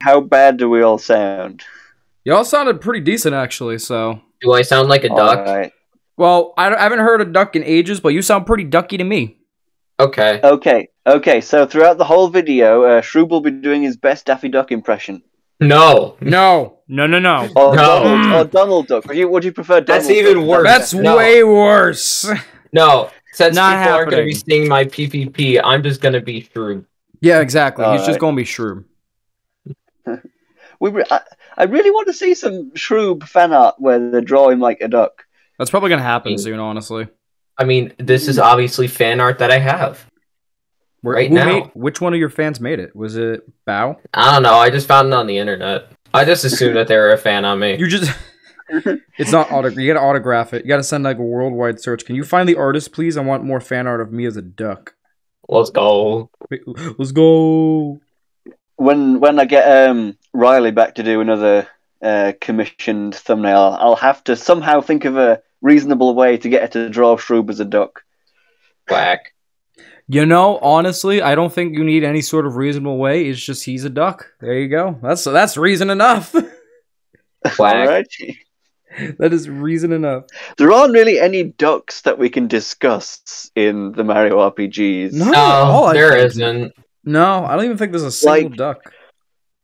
how bad do we all sound? Y'all sounded pretty decent, actually, so... Do I sound like a duck? Right. Well, I haven't heard a duck in ages, but you sound pretty ducky to me. Okay. Okay, so throughout the whole video, Shroob will be doing his best Daffy Duck impression. No. No. Or Donald Duck. Would you prefer Donald That's even Duck? worse. That's way worse. No. Since Not people aren't going to be happening. seeing my PPP, I'm just going to be Shrew. Yeah, exactly. He's just Alright. going to be Shrew. I really want to see some Shroob fan art where they draw him like a duck. That's probably going to happen soon, honestly. I mean, this is obviously fan art that I have. Right now. Which one of your fans made it? Was it Bao? I don't know. I just found it on the internet. I just assumed that they were a fan on me. You just... It's not autograph. You gotta autograph it. You gotta send like a worldwide search. Can you find the artist, please? I want more fan art of me as a duck. Let's go. Let's go. When I get Riley back to do another commissioned thumbnail, I'll have to somehow think of a reasonable way to get her to draw Shroob as a duck. Whack. You know, honestly, I don't think you need any sort of reasonable way. It's just he's a duck. There you go. That's reason enough. Whack. Alright. That is reason enough. There aren't really any ducks that we can discuss in the Mario RPGs. No, there isn't. No, I don't even think there's a single duck.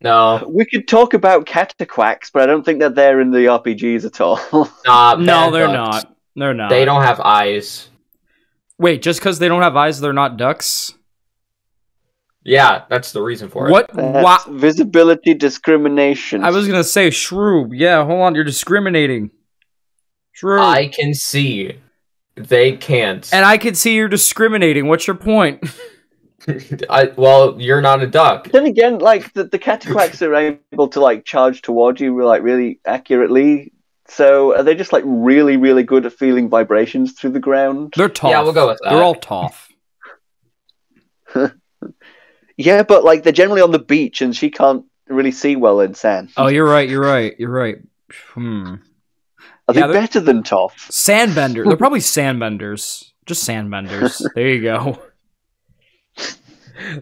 No. We could talk about cataquacks, but I don't think that they're in the RPGs at all. No, they're not. They're not. They don't have eyes. Wait, just because they don't have eyes, they're not ducks? Yeah, that's the reason for it. What? That's visibility discrimination. I was gonna say Shroob. Yeah, hold on, you're discriminating. Shroob. I can see. They can't. And I can see you're discriminating. What's your point? Well, you're not a duck. Then again, like the cataquacks are able to like charge towards you like really accurately. So are they just like really, really good at feeling vibrations through the ground? They're tough. Yeah, we'll go with that. They're all tough. Yeah, but like they're generally on the beach, and she can't really see well in sand. Oh, you're right. You're right. Are they better than Toph? Sandbender. They're probably sandbenders. Just sandbenders. There you go.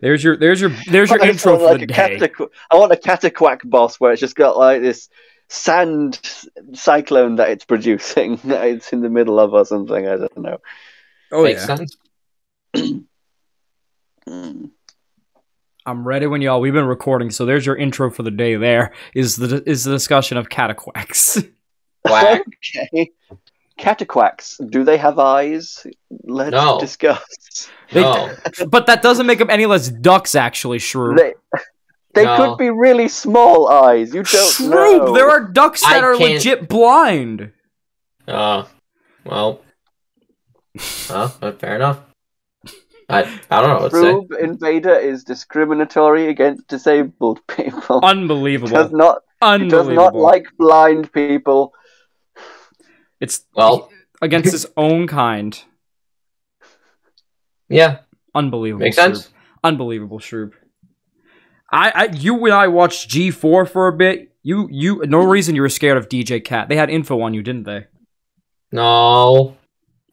There's your intro for the day. I want a cataquack boss where it's just got like this sand cyclone that it's producing that it's in the middle of or something. I don't know. Oh, Makes sense. I'm ready when y'all. We've been recording, so there's your intro for the day. There is the discussion of cataquacks. Okay. Cataquacks, do they have eyes? Let's discuss. No. But that doesn't make them any less ducks, actually, Shrew. They could be really small eyes. You don't know. There are ducks that are legit blind. Well. Fair enough. I don't know what to say. Shroob Invader is discriminatory against disabled people. Unbelievable. Does not like blind people. It's against his own kind. Yeah. Unbelievable. Makes sense. Unbelievable, Shroob. You and I watched G4 for a bit. No reason you were scared of DJ Cat. They had info on you, didn't they? No.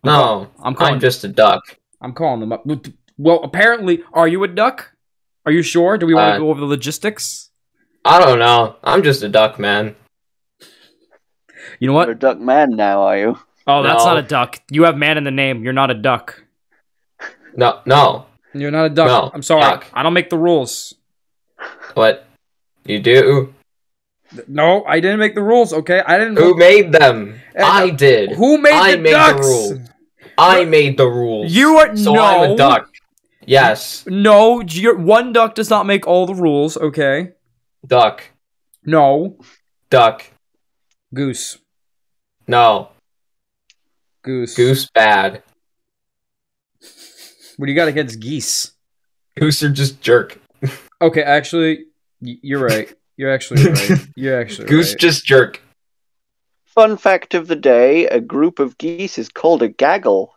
I'm just a duck. I'm calling them up. Well, apparently, are you a duck? Are you sure? Do we want to go over the logistics? I don't know. I'm just a duck, man. You know what? You're a duck man now, are you? Oh, that's not a duck. You have man in the name. You're not a duck. No. You're not a duck. No, I'm sorry. duck. I don't make the rules. What? You do? No, I didn't make the rules, okay? I didn't. Who made them? I did. Who made the ducks? The rules. I made the rules. You are so I'm a duck. Yes. No, one duck does not make all the rules, okay? Duck. No. Duck. Goose. No. Goose. Goose bad. What do you got against geese? Goose are just jerk. Okay, actually, you're right. You're actually right. You're actually Goose right. just jerk. Fun fact of the day, a group of geese is called a gaggle.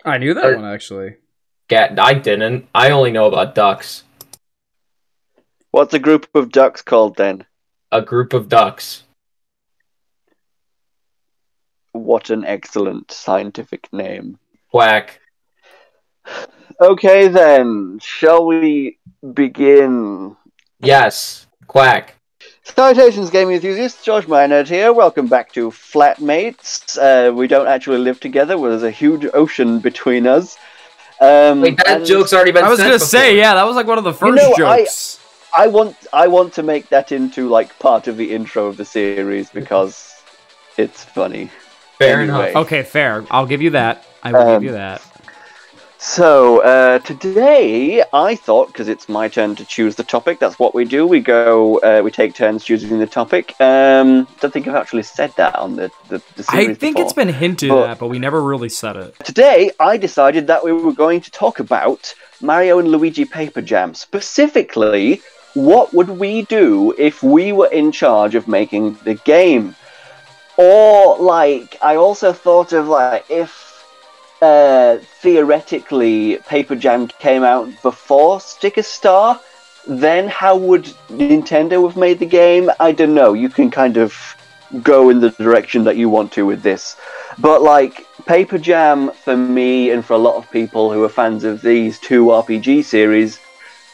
I knew that one, actually. I didn't. I only know about ducks. What's a group of ducks called then? A group of ducks. What an excellent scientific name. Whack. Okay then, shall we begin? Yes. Quack. Salutations, gaming enthusiasts. George Minerd here. Welcome back to Flatmates. We don't actually live together. There's a huge ocean between us. Wait, that joke's already been. I was gonna say, yeah, that was like one of the first jokes. I want to make that into like part of the intro of the series because it's funny. Fair enough. Okay, fair. I'll give you that. I will give you that. So, today, I thought, because it's my turn to choose the topic, that's what we do. We take turns choosing the topic. Don't think I've actually said that on the series I think before. it's been hinted at, but we never really said it. Today, I decided that we were going to talk about Mario and Luigi Paper Jam. Specifically, what would we do if we were in charge of making the game? Or, like, I also thought of, like, if theoretically Paper Jam came out before Sticker Star, then how would Nintendo have made the game? I don't know. You can kind of go in the direction that you want to with this. But like Paper Jam, for me and for a lot of people who are fans of these two RPG series,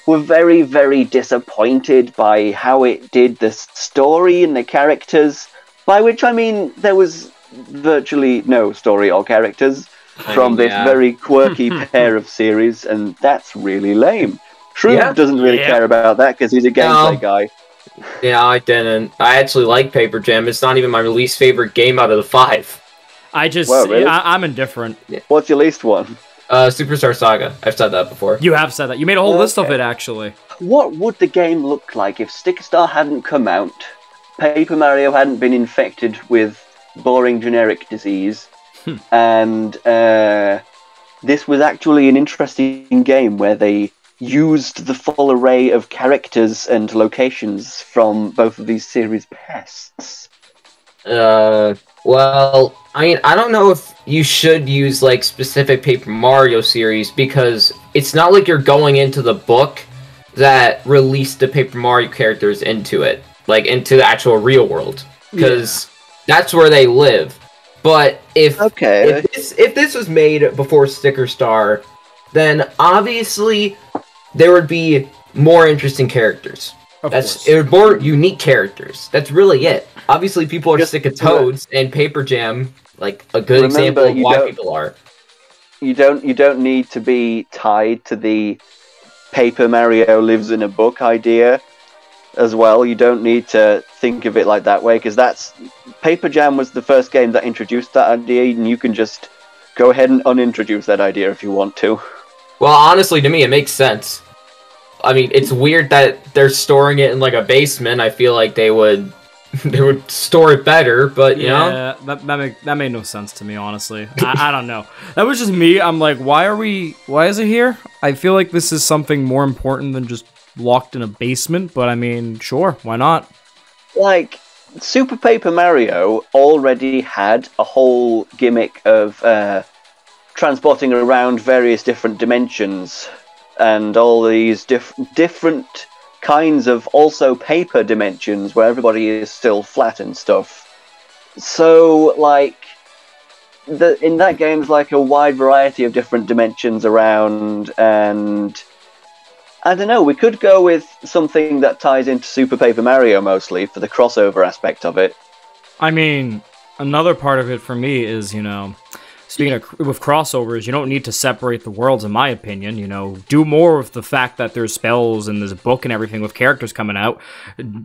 were very, very disappointed by how it did the story and the characters, by which I mean there was virtually no story or characters from this very quirky pair of series, and that's really lame. Shroob doesn't really care about that because he's a gameplay guy. Yeah, I didn't. I actually like Paper Jam. It's not even my least favorite game out of the 5. I just, really? I'm indifferent. What's your least one? Superstar Saga. I've said that before. You have said that. You made a whole list of it, actually. What would the game look like if Sticker Star hadn't come out, Paper Mario hadn't been infected with boring generic disease, and this was actually an interesting game where they used the full array of characters and locations from both of these series pests? Well, I mean, I don't know if you should use, like, specific Paper Mario series, because it's not like you're going into the book that released the Paper Mario characters into it, like, into the actual real world, because that's where they live. But if this was made before Sticker Star, then obviously there would be more interesting characters. It would more unique characters. That's really it. Obviously, people are sick of Toads, and Paper Jam, like a good example of why people are. You don't need to be tied to the Paper Mario lives in a book idea as well. You don't need to think of it like that way, because Paper Jam was the first game that introduced that idea, and you can just go ahead and unintroduce that idea if you want to. Well, honestly, to me, it makes sense. I mean, it's weird that they're storing it in like a basement. I feel like they would store it better, but you know, that made no sense to me, honestly. I don't know. That was just me. I'm like, why is it here? I feel like this is something more important than just locked in a basement, but I mean, sure, why not? Like, Super Paper Mario already had a whole gimmick of transporting around various different dimensions and all these different kinds of also paper dimensions where everybody is still flat and stuff. So, like, in that game's like a wide variety of different dimensions around, and I don't know, we could go with something that ties into Super Paper Mario mostly for the crossover aspect of it. I mean, another part of it for me is, you know, speaking with crossovers, you don't need to separate the worlds, in my opinion. You know, do more with the fact that there's spells and there's a book and everything with characters coming out.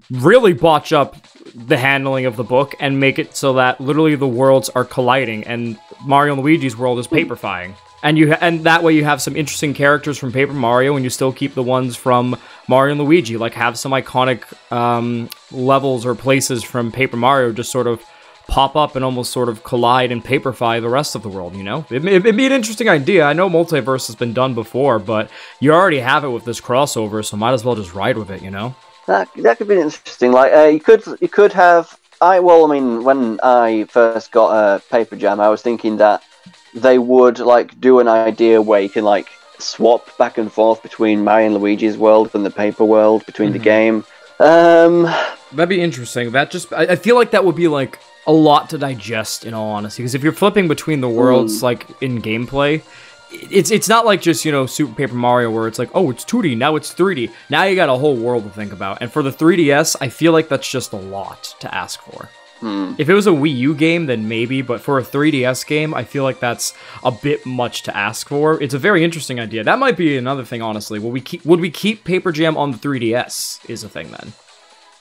Really botch up the handling of the book and make it so that literally the worlds are colliding, and Mario and Luigi's world is paperfying. And that way you have some interesting characters from Paper Mario, and you still keep the ones from Mario and Luigi. Like, have some iconic levels or places from Paper Mario just sort of pop up and almost sort of collide and paperfy the rest of the world, you know? It'd be an interesting idea. I know multiverse has been done before, but you already have it with this crossover, so might as well just ride with it, you know? That could be interesting. Like, you could have... when I first got Paper Jam, I was thinking that they would, like, do an idea where you can, like, swap back and forth between Mario and Luigi's world and the paper world between the game. That'd be interesting. I feel like that would be, like, a lot to digest, in all honesty, because if you're flipping between the worlds, like, in gameplay, it's not like just, you know, Super Paper Mario where it's like, oh, it's 2D, now it's 3D. Now you got a whole world to think about. And for the 3DS, I feel like that's just a lot to ask for. If it was a Wii U game, then maybe, but for a 3DS game, I feel like that's a bit much to ask for. It's a very interesting idea. That might be another thing, honestly. Would we keep Paper Jam on the 3DS is a thing then?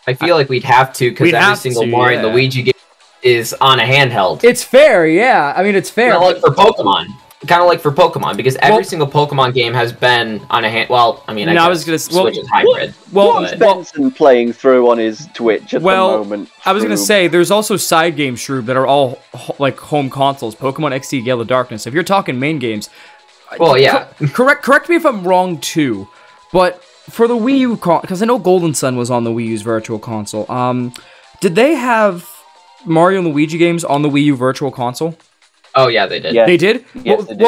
I feel like we'd have to, because every single Mario and Luigi game is on a handheld. It's fair, yeah. I mean, it's fair. Kind of like for Pokemon. Kind of like for Pokemon, because every single Pokemon game has been on a hand. Well, I mean, I was gonna Switch is hybrid. What's Benson playing through on his Twitch at the moment? I was gonna say there's also side games, Shroob, that are all like home consoles. Pokemon XD, Yellow Darkness. If you're talking main games, well, yeah. Correct me if I'm wrong too, but for the Wii U, because I know Golden Sun was on the Wii U's Virtual Console. Did they have Mario and Luigi games on the Wii U Virtual Console? Oh yeah, they did. Yeah. They did? Yes, they did.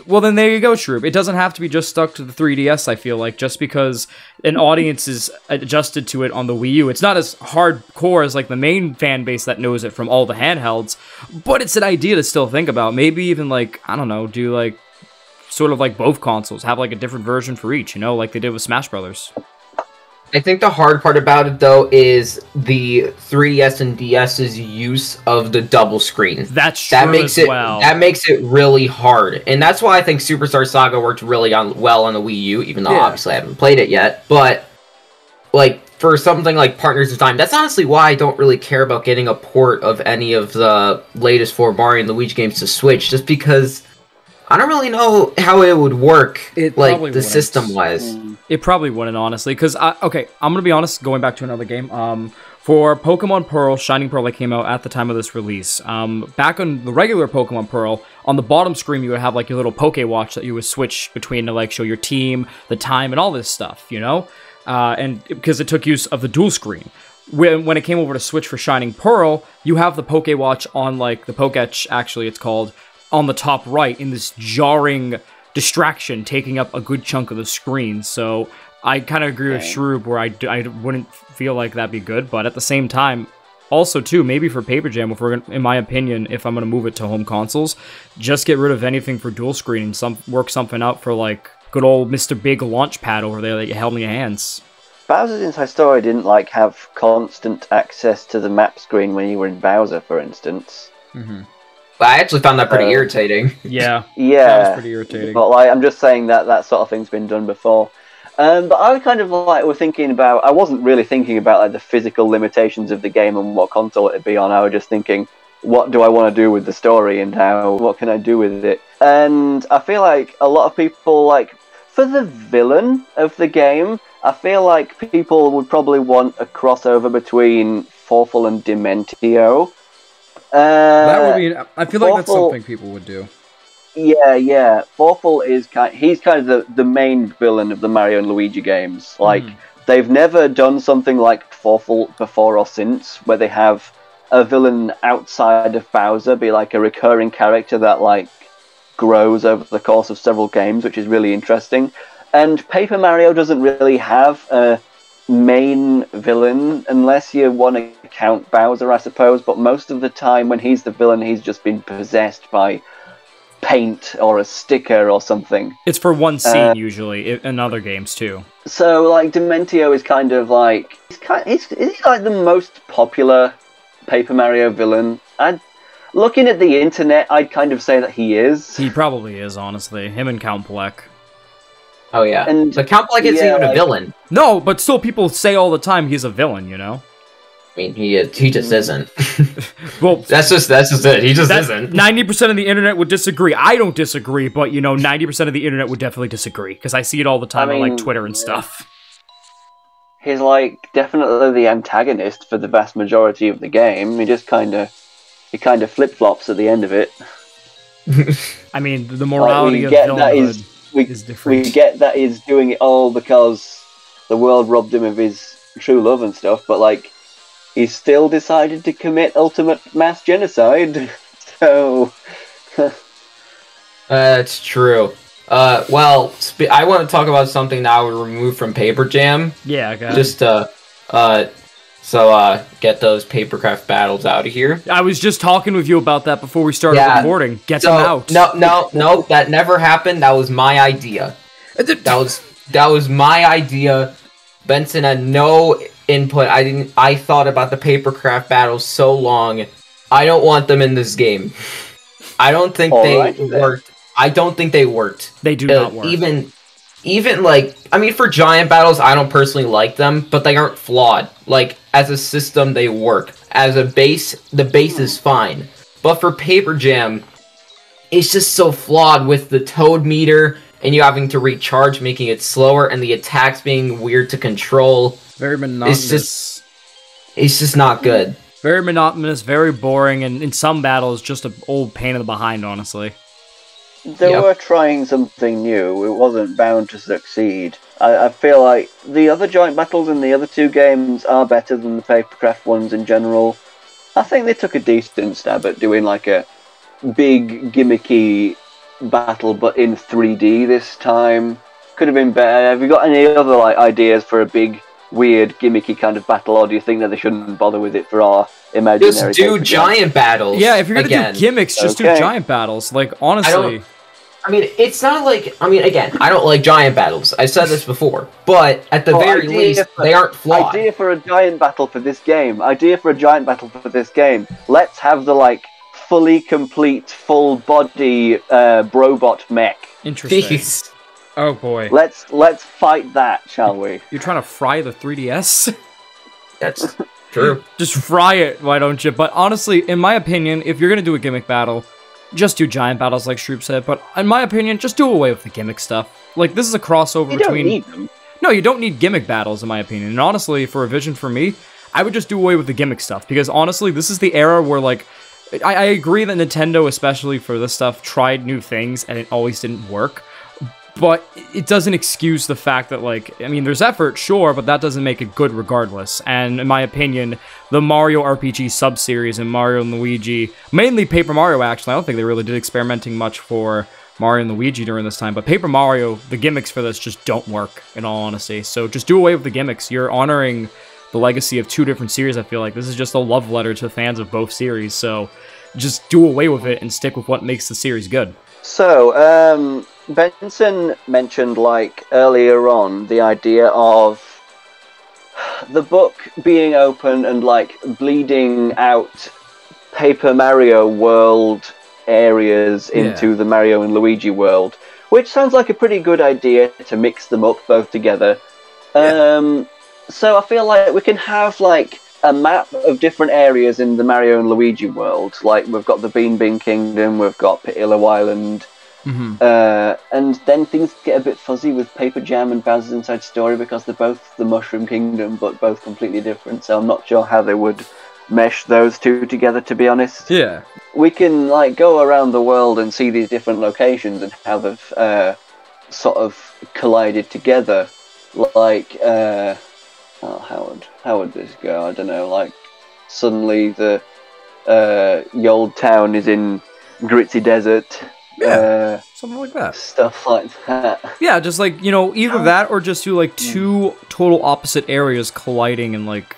Well, then there you go, Shroob. It doesn't have to be just stuck to the 3DS, I feel like, just because an audience is adjusted to it on the Wii U. It's not as hardcore as like the main fan base that knows it from all the handhelds, but it's an idea to still think about. Maybe even like, I don't know, do like sort of like both consoles, have like a different version for each, you know, like they did with Smash Brothers. I think the hard part about it, though, is the 3DS and DS's use of the double screen. That's true That makes it really hard. And that's why I think Superstar Saga worked really well on the Wii U, even though obviously I haven't played it yet. But, like, for something like Partners in Time, that's honestly why I don't really care about getting a port of any of the latest 4 Mario and Luigi games to Switch, just because I don't really know how it would work, like, the system-wise. It probably wouldn't, honestly, because, okay, I'm going to be honest, going back to another game, for Pokemon Pearl, Shining Pearl that came out at the time of this release, back on the regular Pokemon Pearl, on the bottom screen you would have, like, your little Poke Watch that you would switch between to, like, show your team, the time, and all this stuff, you know? And because it took use of the dual screen. When it came over to Switch for Shining Pearl, you have the Poke Watch on, like, the Poketch, actually, it's called, on the top right in this jarring distraction taking up a good chunk of the screen. So I kind of agree with Shroob where I wouldn't feel like that'd be good, but at the same time, also too, maybe for Paper Jam, if we're gonna, in my opinion, if I'm going to move it to home consoles, just get rid of anything for dual screen and work something out for like good old Mr. Big launch pad over there that you held in your hands. Bowser's Inside Story didn't like have constant access to the map screen when you were in Bowser, for instance. I actually found that pretty irritating. Yeah. Yeah. That was pretty irritating. But like, I'm just saying that that sort of thing's been done before. But I kind of like were thinking about. I wasn't really thinking about like the physical limitations of the game and what console it'd be on. I was just thinking, what do I want to do with the story and what can I do with it? And I feel like a lot of people like for the villain of the game. I feel like people would probably want a crossover between Forful and Dementio. That would be. I feel like that's something people would do. Yeah. Forful is he's kind of the main villain of the Mario and Luigi games. Like they've never done something like Forful before or since, where they have a villain outside of Bowser be like a recurring character that like grows over the course of several games, which is really interesting. And Paper Mario doesn't really have a main villain unless you want to count Bowser, I suppose, but most of the time when he's the villain he's just been possessed by paint or a sticker or something. It's for one scene usually in other games too. So like Dementio is kind of like he's like the most popular Paper Mario villain. Looking at the internet, I'd kind of say that he is. He probably is, honestly. Him and Count Bleck. Oh yeah, but Count Bleck isn't even a villain. No, but still, people say all the time he's a villain. You know. I mean, he just isn't. Well, that's just it. He just isn't. 90% of the internet would disagree. I don't disagree, but 90% of the internet would definitely disagree because I see it all the time on like Twitter and stuff. He's like definitely the antagonist for the vast majority of the game. He kind of flip flops at the end of it. I mean, the morality of villainhood. We get that he's doing it all because the world robbed him of his true love and stuff, but like he's still decided to commit ultimate mass genocide. So that's true. Well, I want to talk about something now we removed from Paper Jam. Yeah, okay. Just So, get those papercraft battles out of here. I was just talking with you about that before we started recording. Get them out. No, that never happened. That was my idea. That was my idea. Benson had no input. I thought about the papercraft battles so long. I don't want them in this game. I don't think they worked. I don't think they worked. They do not work. Even like, I mean, for giant battles, I don't personally like them, but they aren't flawed. Like, as a system, they work. As a base, the base is fine. But for Paper Jam, it's just so flawed with the toad meter, and you having to recharge, making it slower, and the attacks being weird to control. Very monotonous. It's just not good. Very monotonous, very boring, and in some battles, just an old pain in the behind, honestly. They were trying something new. It wasn't bound to succeed. I feel like the other giant battles in the other two games are better than the papercraft ones in general. I think they took a decent stab at doing like a big gimmicky battle, but in 3D this time. Could have been better. Have you got any other like ideas for a big, weird, gimmicky kind of battle, or do you think that they shouldn't bother with it for our imaginary? Just do giant battles. Yeah, if you're gonna do gimmicks, just do giant battles. Like, honestly. I mean, it's not like... I mean, again, I don't like giant battles. I've said this before. But, at the very least, they aren't flawed. Idea for a giant battle for this game. Let's have the, like, fully complete, full-body Brobot mech. Interesting. Jeez. Oh, boy. Let's fight that, shall we? You're trying to fry the 3DS? That's true. Just fry it, why don't you? But, honestly, in my opinion, if you're gonna do a gimmick battle... just do giant battles like Shroop said, but in my opinion, just do away with the gimmick stuff. Like, this is a crossover between... You don't need them. No, you don't need gimmick battles, in my opinion. And honestly, for a vision for me, I would just do away with the gimmick stuff. Because honestly, this is the era where, like... I agree that Nintendo, especially for this stuff, tried new things, and it always didn't work. But it doesn't excuse the fact that, like, I mean, there's effort, sure, but that doesn't make it good regardless. And in my opinion, the Mario RPG sub-series and Mario and Luigi, mainly Paper Mario, actually, I don't think they really did experimenting much for Mario and Luigi during this time, but Paper Mario, the gimmicks for this just don't work, in all honesty. So just do away with the gimmicks. You're honoring the legacy of two different series, I feel like. This is just a love letter to fans of both series, so just do away with it and stick with what makes the series good. So, Benson mentioned, like, earlier on, the idea of the book being open and, like, bleeding out Paper Mario world areas into the Mario and Luigi world, which sounds like a pretty good idea to mix them up both together. So I feel like we can have, like, a map of different areas in the Mario and Luigi world. Like, we've got the Bean Bean Kingdom, we've got Pitillo Island, and then things get a bit fuzzy with Paper Jam and Bowser's Inside Story because they're both the Mushroom Kingdom, but both completely different, so I'm not sure how they would mesh those two together, to be honest. Yeah. We can, like, go around the world and see these different locations and how they've sort of collided together. Like, how would this go? I don't know, like, suddenly the old town is in Gritzy Desert. Yeah, something like that. Stuff like that. Yeah, just like, you know, either that or just do like two total opposite areas colliding in like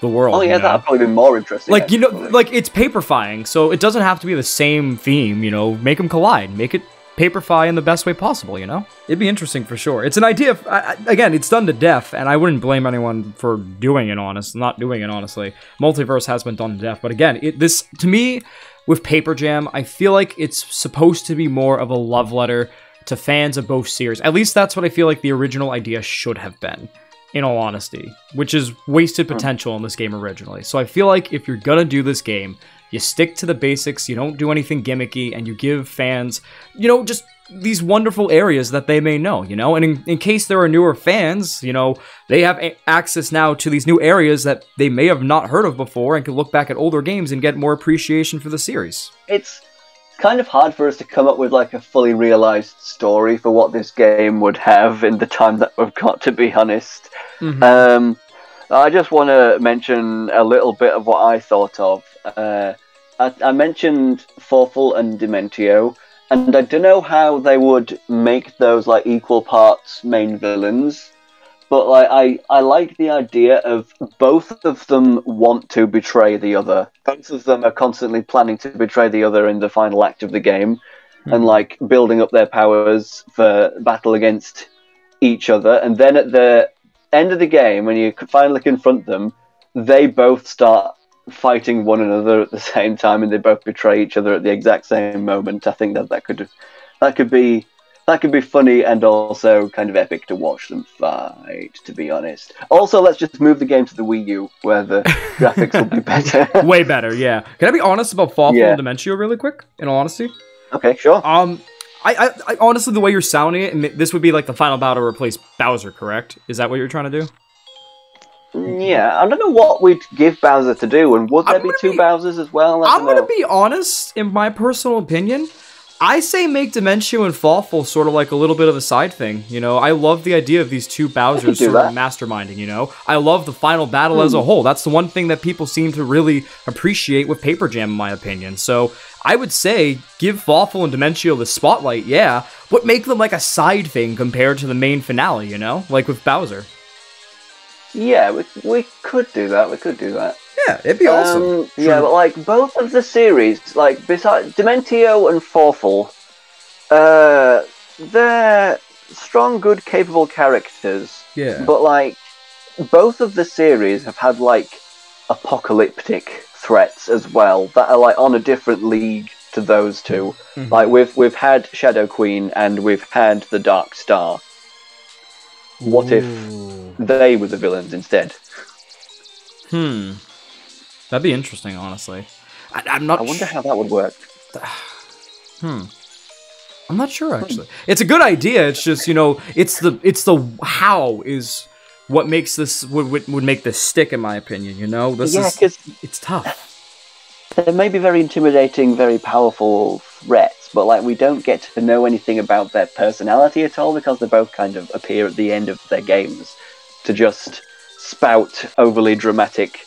the world. Oh yeah, that'd probably be more interesting. Like, you know, like it's paperfying, so it doesn't have to be the same theme, you know, make them collide, make it paperfy in the best way possible, you know? It'd be interesting for sure. It's an idea, again, it's done to death, and I wouldn't blame anyone for doing it, not doing it, honestly. Multiverse has been done to death, but again, this, to me, with Paper Jam, I feel like it's supposed to be more of a love letter to fans of both series. At least that's what I feel like the original idea should have been, in all honesty, which is wasted potential in this game originally. So I feel like if you're gonna do this game, you stick to the basics, you don't do anything gimmicky, and you give fans, you know, just these wonderful areas that they may know, you know? And in case there are newer fans, you know, they have access now to these new areas that they may have not heard of before and can look back at older games and get more appreciation for the series. It's kind of hard for us to come up with, like, a fully realized story for what this game would have in the time that we've got, to be honest. I just want to mention a little bit of what I thought of. I mentioned Forful and Dementio, and I don't know how they would make those like equal parts main villains, but like I like the idea of both of them want to betray the other. Both of them are constantly planning to betray the other in the final act of the game, and like building up their powers for battle against each other. And then at the end of the game, when you finally confront them, they both start fighting one another at the same time, and they both betray each other at the exact same moment. I think that could be funny and also kind of epic to watch them fight, to be honest. Also, let's just move the game to the Wii U, where the graphics will be better. Way better, yeah. Can I be honest about Fawful and Dementio really quick, in all honesty? Okay, sure. I honestly, the way you're sounding it, this would be like the final battle to replace Bowser, correct? Is that what you're trying to do? Yeah, I don't know what we'd give Bowser to do, and would there be two Bowsers as well? I'm going to be honest, in my personal opinion, I say make Dementio and Fawful sort of like a little bit of a side thing, you know? I love the idea of these two Bowsers sort of masterminding, you know? I love the final battle as a whole. That's the one thing that people seem to really appreciate with Paper Jam, in my opinion. So I would say give Fawful and Dementio the spotlight, yeah, but make them like a side thing compared to the main finale, you know? Like with Bowser. Yeah, we could do that. Yeah, it'd be awesome. Yeah, but like both of the series, like besides Dementio and Fawful, they're strong, good, capable characters. Yeah. But like both of the series have had like apocalyptic threats as well that are like on a different league to those two. Like we've had Shadow Queen and we've had the Dark Star. What if they were the villains instead? That'd be interesting, honestly. I'm not. I wonder how that would work. I'm not sure, actually. It's a good idea. It's just, you know, it's the how is what makes this would make this stick, in my opinion. You know, because it's tough. They may be very intimidating, very powerful threats, but like we don't get to know anything about their personality at all because they both kind of appear at the end of their games to just spout overly dramatic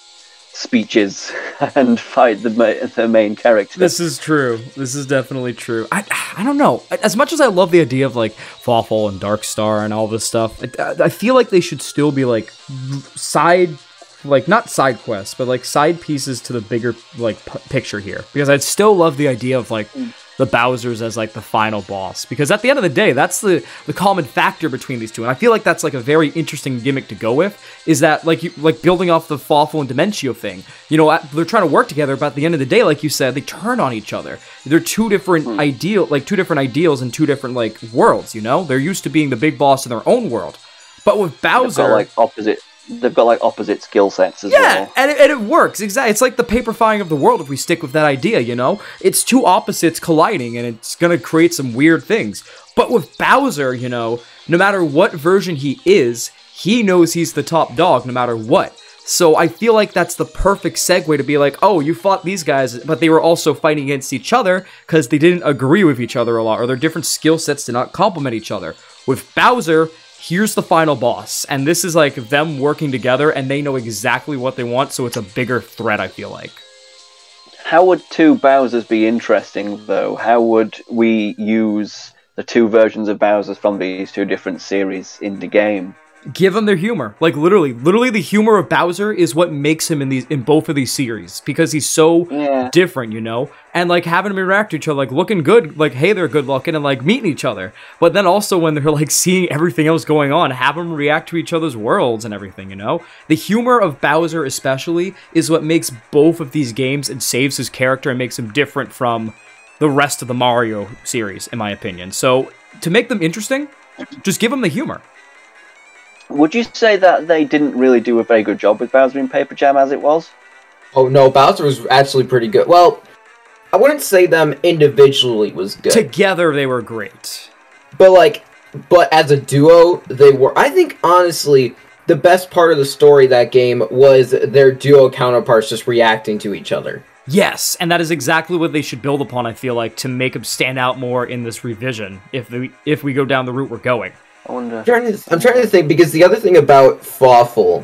speeches and fight the main character. This is true. This is definitely true. I don't know. As much as I love the idea of like Fawful and Darkstar and all this stuff, I feel like they should still be like not side quests, but like side pieces to the bigger like picture here. Because I'd still love the idea of like the Bowsers as like the final boss, because at the end of the day, that's the common factor between these two, and I feel like that's like a very interesting gimmick to go with. Is that like building off the Fawful and Dementio thing? You know, they're trying to work together, but at the end of the day, like you said, they turn on each other. They're two different ideals in two different like worlds. You know, they're used to being the big boss in their own world, but with Bowser, they've got like opposite skill sets as well. Yeah, and it works, exactly. It's like the paperifying of the world if we stick with that idea, you know? It's two opposites colliding, and it's gonna create some weird things. But with Bowser, you know, no matter what version he is, he knows he's the top dog no matter what. So I feel like that's the perfect segue to be like, oh, you fought these guys, but they were also fighting against each other because they didn't agree with each other a lot, or their different skill sets did not complement each other. With Bowser, here's the final boss, and this is like them working together, and they know exactly what they want, so it's a bigger threat, I feel like. How would two Bowsers be interesting, though? How would we use the two versions of Bowsers from these two different series in the game? Give them their humor. Like, literally the humor of Bowser is what makes him in both of these series, because he's so different, you know? And, like, having them interact with each other, like, looking good, like, hey, they're good looking, and, like, meeting each other. But then also when they're, like, seeing everything else going on, have them react to each other's worlds and everything, you know? The humor of Bowser, especially, is what makes both of these games and saves his character and makes him different from the rest of the Mario series, in my opinion. So, to make them interesting, just give them the humor. Would you say that they didn't really do a very good job with Bowser in Paper Jam as it was? Oh no, Bowser was actually pretty good. Well, I wouldn't say them individually was good. Together they were great. But as a duo, they were. I think, honestly, the best part of the story of that game was their duo counterparts just reacting to each other. Yes, and that is exactly what they should build upon, I feel like, to make them stand out more in this revision, if we go down the route we're going. I wonder. I'm trying to think, because the other thing about Fawful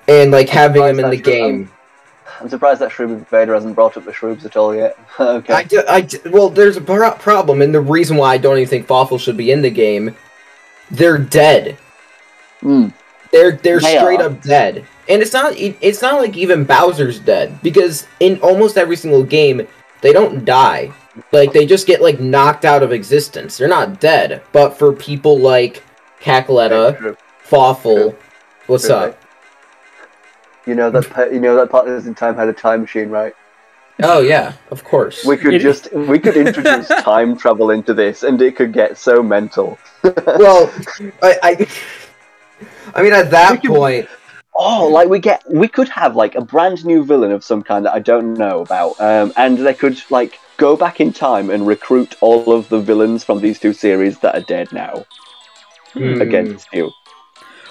and like having him in the game. I'm surprised that Shroom Invader hasn't brought up the Shrooms at all yet. Okay. Well, there's a problem, and the reason why I don't even think Fawful should be in the game, they're dead. Mm. They're They straight are. up dead. And it's not like even Bowser's dead, because in almost every single game they don't die. Like they just get like knocked out of existence. They're not dead. But for people like Cackletta, True. Fawful, what's True, up? You know that Partners in Time had a time machine, right? Oh yeah, of course. We could introduce time travel into this, and it could get so mental. Well, I mean, at that point, Oh, like we could have like a brand new villain of some kind that I don't know about, and they could like go back in time and recruit all of the villains from these two series that are dead now against you.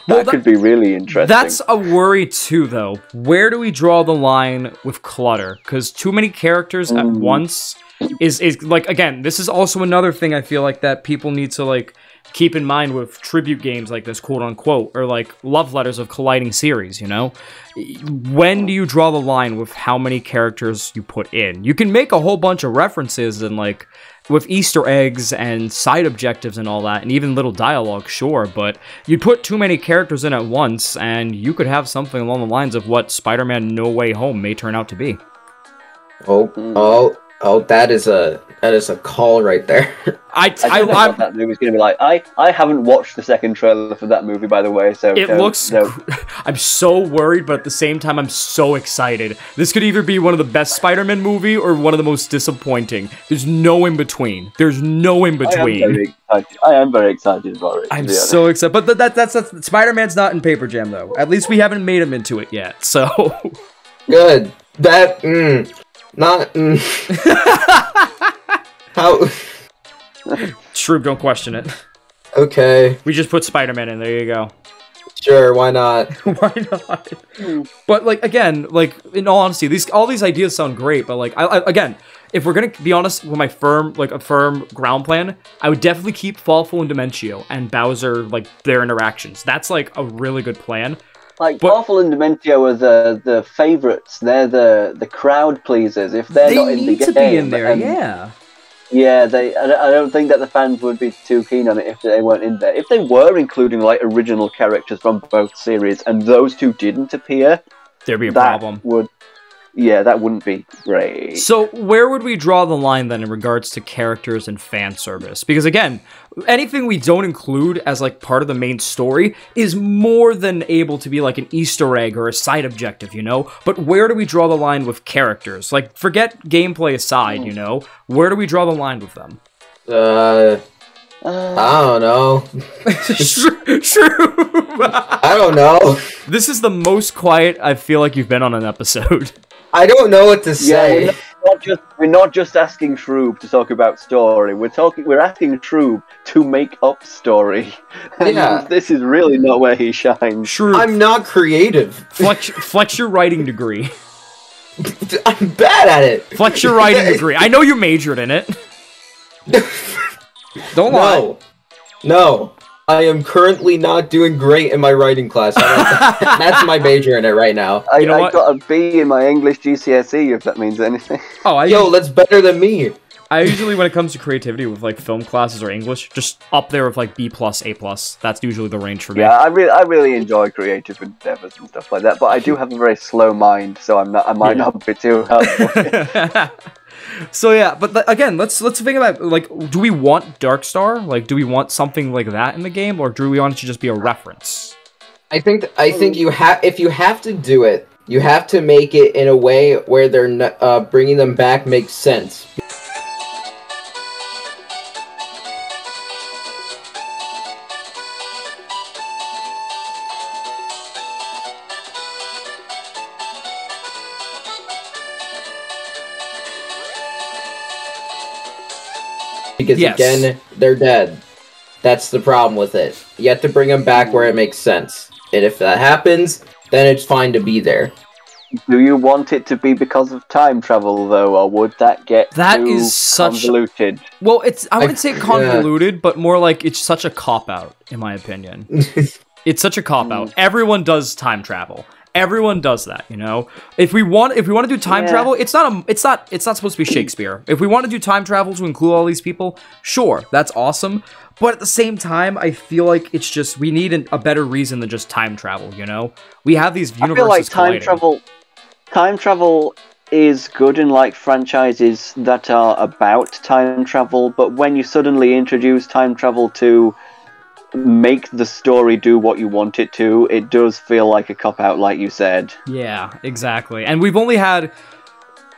That could be really interesting. That's a worry too, though. Where do we draw the line with clutter? Because too many characters at once is like, again, this is also another thing I feel like that people need to like keep in mind with tribute games like this, quote unquote, or like love letters of colliding series, you know? When do you draw the line with how many characters you put in? You can make a whole bunch of references and like with Easter eggs and side objectives and all that, and even little dialogue, sure, but you put too many characters in at once, and you could have something along the lines of what Spider-Man No Way Home may turn out to be. Oh, that is a call right there. I don't know what that movie's going to be like. I haven't watched the second trailer for that movie, by the way, so it looks. I'm so worried, but at the same time, I'm so excited. This could either be one of the best Spider-Man movie or one of the most disappointing. There's no in between. There's no in between. I am very excited about it. I'm so excited, but that's Spider-Man's not in Paper Jam though. At least we haven't made him into it yet. So good. That not. How? Shroob, don't question it. Okay. We just put Spider-Man in. There you go. Sure, why not? Why not? But like again, like in all honesty, all these ideas sound great. But like again, if we're gonna be honest with my firm ground plan, I would definitely keep Fawful and Dementio and Bowser, like their interactions. That's like a really good plan. Like Fawful and Dementio are the favorites. They're the crowd pleasers. If they're not in the game, they need to be in there. Yeah. Yeah, I don't think that the fans would be too keen on it if they weren't in there. If they were including like original characters from both series and those two didn't appear, there'd be a problem. That wouldn't be great. So where would we draw the line then in regards to characters and fan service? Because again, anything we don't include as like part of the main story is more than able to be like an Easter egg or a side objective, you know? But where do we draw the line with characters? Like, forget gameplay aside, you know? Where do we draw the line with them? I don't know. True. I don't know. This is the most quiet I feel like you've been on an episode. I don't know what to say. We're not just asking Shroob to talk about story. We're asking Shroob to make up story. Yeah. This is really not where he shines. Shroob, I'm not creative. Flex your writing degree. I'm bad at it. Flex your writing degree. I know you majored in it. Don't lie. No. I am currently not doing great in my writing class. That's my major in it right now. I got a B in my English GCSE, if that means anything. Yo, that's better than me. I usually, when it comes to creativity with like film classes or English, just up there with like B+, A+. That's usually the range for me. Yeah, I really enjoy creative endeavors and stuff like that, but I do have a very slow mind, so I might not be too helpful. So yeah, but again, let's think about like, do we want Darkstar? Like, do we want something like that in the game, or do we want it to just be a reference? I think if you have to do it, you have to make it in a way where they're bringing them back makes sense. Yes. Because again, they're dead. That's the problem with it. You have to bring them back where it makes sense. And if that happens, then it's fine to be there. Do you want it to be because of time travel, though, or would that get too convoluted? Well, I wouldn't say convoluted, but more like it's such a cop-out, in my opinion. It's such a cop-out. Everyone does time travel. Everyone does that, you know. If we want to do time travel, it's not supposed to be Shakespeare. If we want to do time travel to include all these people, sure, that's awesome. But at the same time, I feel like it's just we need a better reason than just time travel, you know. We have these universes. I feel like time travel is good in like franchises that are about time travel, but when you suddenly introduce time travel to make the story do what you want it to, it does feel like a cop-out, like you said. Yeah, exactly. And we've only had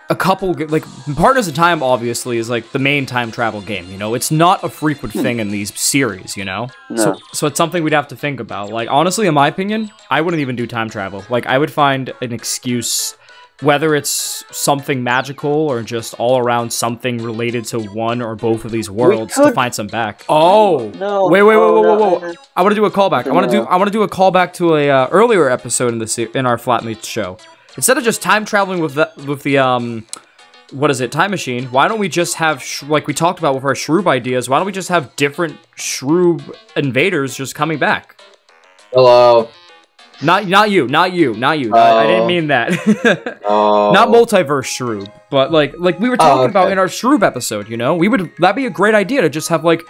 a couple, like, Partners in Time, obviously, is, like, the main time travel game, you know? It's not a frequent thing in these series, you know? No. So it's something we'd have to think about. Like, honestly, in my opinion, I wouldn't even do time travel. Like, I would find an excuse, whether it's something magical or just all around something related to one or both of these worlds, to find some back. Oh! No. Wait, whoa. I want to do a callback. I want to do a callback to a earlier episode in our Flatmates show. Instead of just time traveling with the what is it, time machine, why don't we just have, like we talked about with our Shroob ideas, why don't we just have different Shroob invaders just coming back? Hello. Not you. I didn't mean that. Not multiverse Shroob, but like we were talking about in our Shroob episode, you know? That'd be a great idea to just have, like,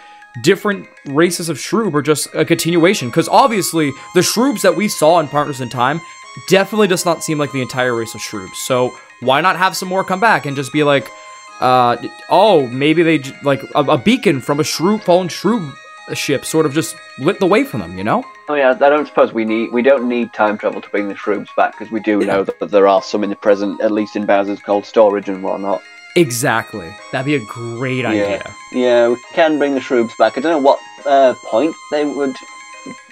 different races of Shroob, or just a continuation, because obviously the Shroobs that we saw in Partners in Time definitely does not seem like the entire race of Shroobs. So why not have some more come back and just be like, maybe they, like, a beacon from a fallen Shroob ship sort of just lit the way for them, you know? Oh yeah, I don't suppose we don't need time travel to bring the Shroobs back, because we do know that there are some in the present, at least in Bowser's cold storage and whatnot. Exactly. That'd be a great idea. Yeah, we can bring the Shroobs back. I don't know what point they would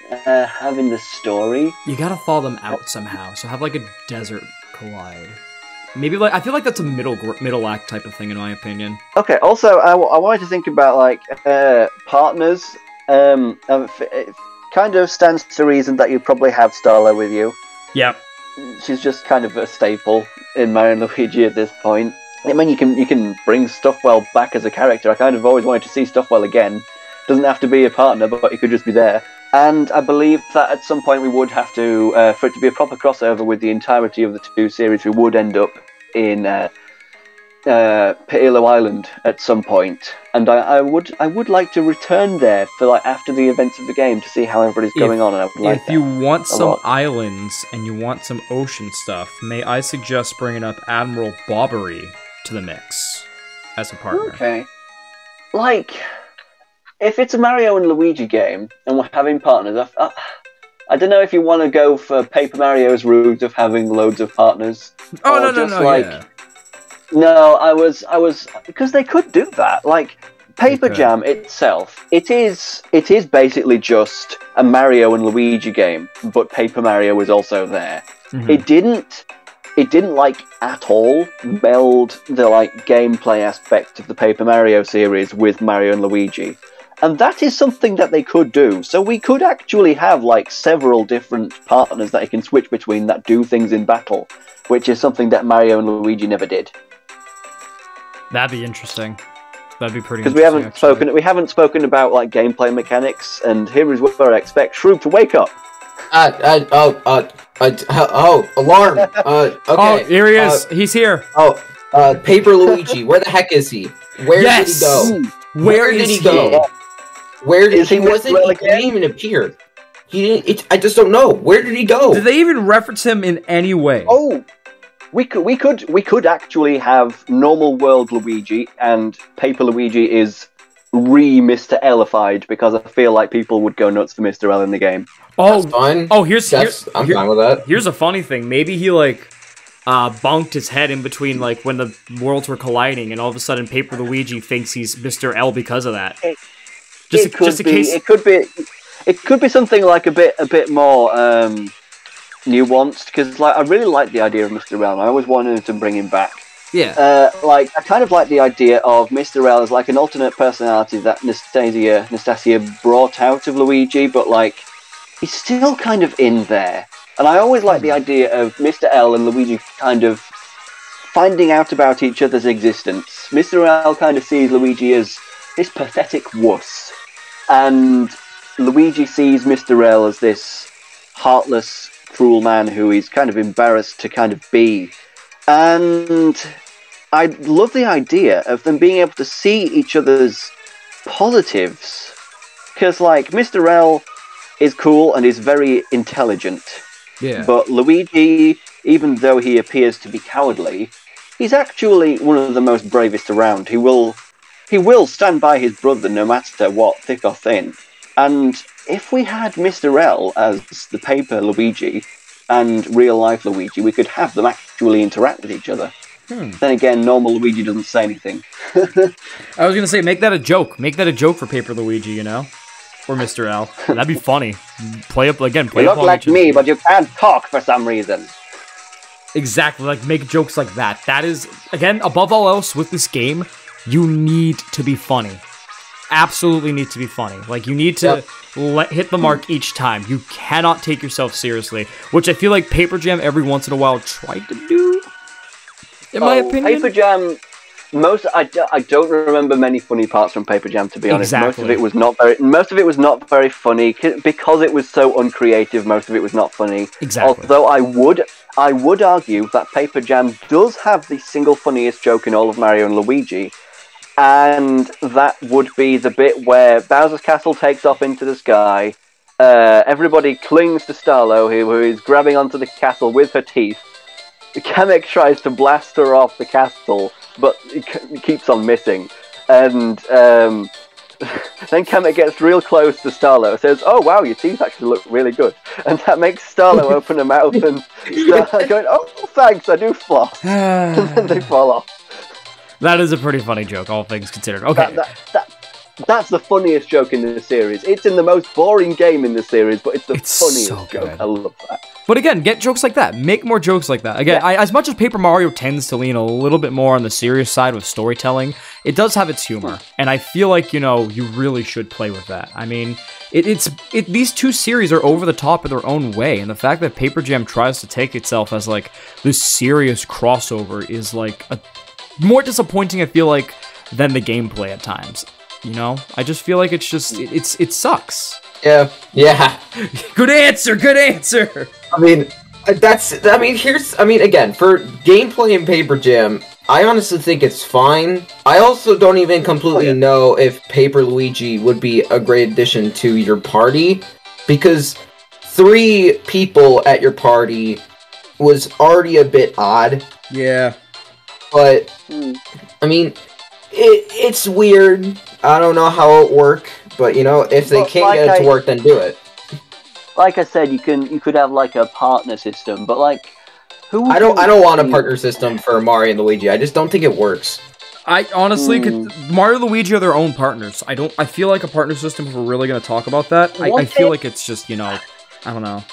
have in the story. You gotta thaw them out somehow, so have, like, a desert collide. Maybe, like, I feel like that's a middle act type of thing, in my opinion. Okay, also, I wanted to think about, like, partners. It kind of stands to reason that you probably have Starla with you. Yep. She's just kind of a staple in Mario and Luigi at this point. I mean, you can bring Stuffwell back as a character. I kind of always wanted to see Stuffwell again. Doesn't have to be a partner, but he could just be there. And I believe that at some point we would have to, for it to be a proper crossover with the entirety of the two series, we would end up in Pailo Island at some point. And I would like to return there for, like, after the events of the game to see how everybody's going on. And I would like if you want some islands and you want some ocean stuff, may I suggest bringing up Admiral Bobbery to the mix as a partner? Okay. Like, if it's a Mario and Luigi game and we're having partners, I don't know if you want to go for Paper Mario's route of having loads of partners. Oh, no. No, I was because they could do that. Like, Paper Jam itself, it is basically just a Mario and Luigi game, but Paper Mario was also there. Mm-hmm. It didn't like at all meld the, like, gameplay aspect of the Paper Mario series with Mario and Luigi. And that is something that they could do. So we could actually have, like, several different partners that you can switch between that do things in battle, which is something that Mario and Luigi never did. That'd be interesting. That'd be pretty. Because we haven't spoken about, like, gameplay mechanics, and here is where I expect Shroob to wake up. Alarm. Okay. Oh, here he is. He's here. Paper Luigi. Where the heck is he? Where did he go? Where did he go? Where did he wasn't? He didn't even appear. He didn't. I just don't know. Where did he go? Did they even reference him in any way? Oh, we could actually have normal world Luigi, and Paper Luigi is Mr. L-ified, because I feel like people would go nuts for Mr. L in the game. Oh, that's fine. Oh, I'm fine with that. Here's a funny thing. Maybe he, like, bunked his head in between, like, when the worlds were colliding, and all of a sudden Paper Luigi thinks he's Mr. L because of that. It could be something, like, a bit more nuanced, because, like, I really like the idea of Mr. L. I always wanted to bring him back. Yeah. Like, I kind of like the idea of Mr. L as, like, an alternate personality that Nastasia brought out of Luigi, but, like, he's still kind of in there. And I always like the idea of Mr. L and Luigi kind of finding out about each other's existence. Mr. L kind of sees Luigi as this pathetic wuss, and Luigi sees Mr. L as this heartless cruel man who he's kind of embarrassed to kind of be. And I love the idea of them being able to see each other's positives. Because, like, Mr. L is cool and is very intelligent. Yeah. But Luigi, even though he appears to be cowardly, he's actually one of the most bravest around. He will stand by his brother no matter what, thick or thin. And if we had Mr. L as the paper Luigi and real-life Luigi, we could have them actually interact with each other. Then again, normal Luigi doesn't say anything. I was gonna say, make that a joke. Make that a joke for Paper Luigi, you know? Or Mr. L. That'd be funny. Play up again. Play You up look like me, but you can't talk for some reason. Exactly, like, make jokes like that. That is, again, above all else, with this game, you need to be funny. Absolutely need to be funny. Like, you need to hit the mark each time. You cannot take yourself seriously, which I feel like Paper Jam every once in a while tried to do, in my opinion. Paper Jam, I don't remember many funny parts from Paper Jam, to be honest. Exactly. Most of it was not very funny because it was so uncreative. Most of it was not funny. Exactly. Although I would argue that Paper Jam does have the single funniest joke in all of Mario and Luigi, and that would be the bit where Bowser's castle takes off into the sky. Everybody clings to Starlo, who is grabbing onto the castle with her teeth. Kamek tries to blast her off the castle, but it keeps on missing. And then Kamek gets real close to Starlo and says, "Oh wow, your teeth actually look really good." And that makes Starlo open her mouth and start going, "Oh, thanks, I do floss." And then they fall off. That is a pretty funny joke, all things considered. Okay. That's the funniest joke in the series. It's in the most boring game in the series, but it's the funniest so joke. good. I love that. But again, get jokes like that. Make more jokes like that. Again, as much as Paper Mario tends to lean a little bit more on the serious side with storytelling, it does have its humor. And I feel like, you know, you really should play with that. I mean, these two series are over the top in their own way. And the fact that Paper Jam tries to take itself as, like, this serious crossover is, like, more disappointing, I feel like, than the gameplay at times. You know? I just feel like it's just, it sucks. Yeah. Good answer! I mean, again, for gameplay in Paper Jam, I honestly think it's fine. I also don't even completely know if Paper Luigi would be a great addition to your party, because 3 people at your party was already a bit odd. Yeah. But, I mean, it's weird. I don't know how it work, but, you know, if they can't get it to work, then do it. Like I said, you could have like a partner system, but like, who? I don't want a partner system for Mario and Luigi. I just don't think it works. I honestly Mario and Luigi are their own partners. I feel like a partner system, if we're really going to talk about that, I feel like it's just, you know, I don't know.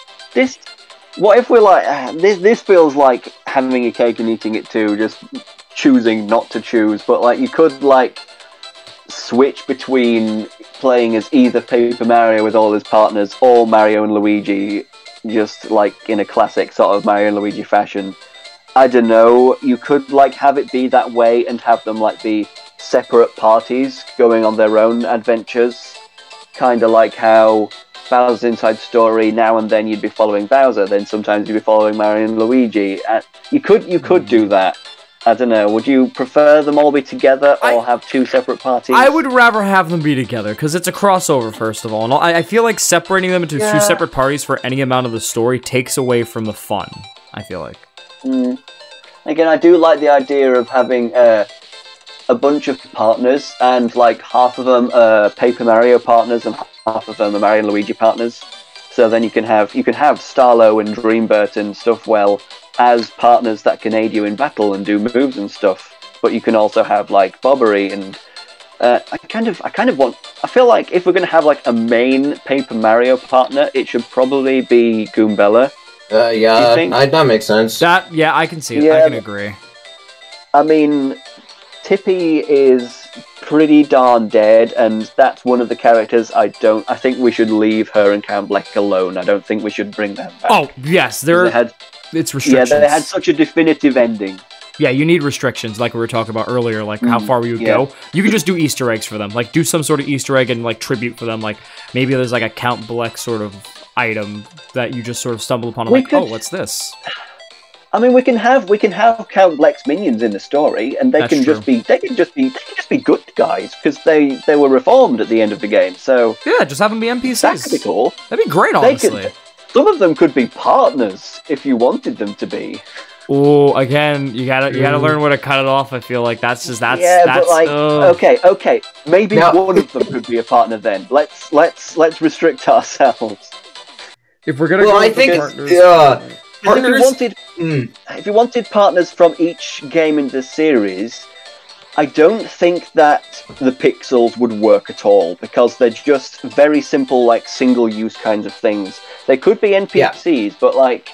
What if we're like, this feels like having your cake and eating it too, just choosing not to choose, but like, you could like switch between playing as either Paper Mario with all his partners or Mario and Luigi, just like in a classic sort of Mario and Luigi fashion. I don't know, you could like have it be that way and have them like be separate parties going on their own adventures, kind of like how Bowser's Inside Story, now and then you'd be following Bowser, then sometimes you'd be following Mario and Luigi. You could do that. I don't know, would you prefer them all be together or have 2 separate parties? I would rather have them be together, because it's a crossover, first of all. And I feel like separating them into 2 separate parties for any amount of the story takes away from the fun, I feel like. Again, I do like the idea of having a bunch of partners, and like half of them are Paper Mario partners and half of them are Mario and Luigi partners. So then you can have Starlo and Dreambert and stuff as partners that can aid you in battle and do moves and stuff. But you can also have like Bobbery and I feel like if we're gonna have like a main Paper Mario partner, it should probably be Goombella. That makes sense. I can see it. Yeah, I can agree. I mean, Tippy is pretty darn dead, and that's one of the characters I think we should leave her and Count Bleck alone. I don't think we should bring them back. Oh, yes, it's restrictions. Yeah, they had such a definitive ending. Yeah, you need restrictions, like we were talking about earlier, like how far we would go. You can just do Easter eggs for them, like do some sort of Easter egg and like tribute for them, like maybe there's like a Count Bleck sort of item that you just sort of stumble upon and oh, what's this? I mean, we can have Count Bleck's minions in the story, and they can just be good guys because they were reformed at the end of the game. So yeah, just have them be NPCs. That could be cool. That'd be great, honestly. Some of them could be partners if you wanted them to be. Oh, again, you gotta learn where to cut it off. I feel like that's but like, okay, maybe one of them could be a partner. Then let's restrict ourselves. If we're gonna I think partners, if you wanted partners from each game in the series, I don't think that the pixels would work at all because they're just very simple, like single-use kinds of things. They could be NPCs, but like.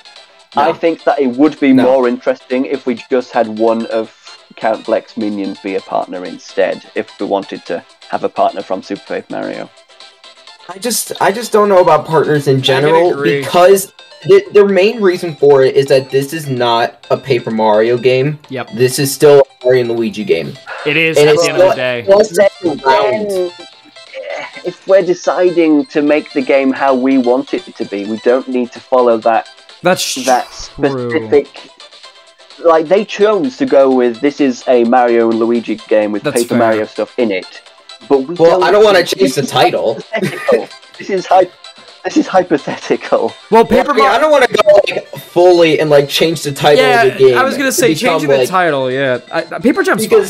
No. I think that it would be more interesting if we just had one of Count Bleck's minions be a partner instead, if we wanted to have a partner from Super Paper Mario. I just don't know about partners in general, because their main reason for it is that this is not a Paper Mario game. Yep. This is still a Mario and Luigi game. It is, at the end of the day. If we're deciding to make the game how we want it to be, we don't need to follow that specific. Like, they chose to go with, this is a Mario and Luigi game with Paper Mario stuff in it. But I don't want to change the title. This is hypothetical. Well, Paper Mario. I don't want to go like fully and like change the title of the game. I was gonna say changing the title. Yeah, Paper Jam's fine.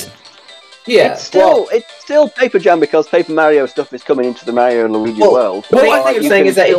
Yeah, it's still Paper Jam because Paper Mario stuff is coming into the Mario and Luigi world. What I think I'm saying is that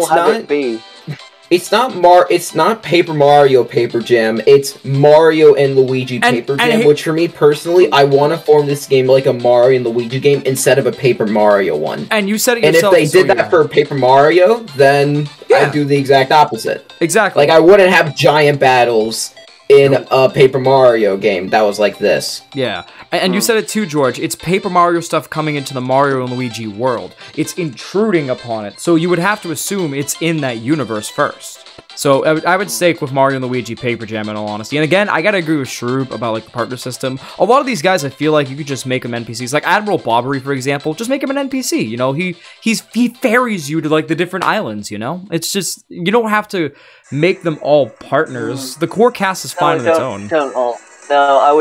it's not Paper Mario Paper Jam. It's Mario and Luigi Paper Jam, which for me personally, I want to form this game like a Mario and Luigi game instead of a Paper Mario one. And you said it yourself. And if they did that for Paper Mario, then I'd do the exact opposite. Exactly. Like, I wouldn't have giant battles in a Paper Mario game that was like this. Yeah. And you said it too, George. It's Paper Mario stuff coming into the Mario and Luigi world. It's intruding upon it. So you would have to assume it's in that universe first. So I would stake with Mario and Luigi Paper Jam in all honesty. And again, I gotta agree with Shroob about like the partner system. A lot of these guys, I feel like you could just make them NPCs. Like Admiral Bobbery, for example, just make him an NPC. You know, he ferries you to like the different islands. You know, it's just you don't have to make them all partners. The core cast is fine on its own. No, I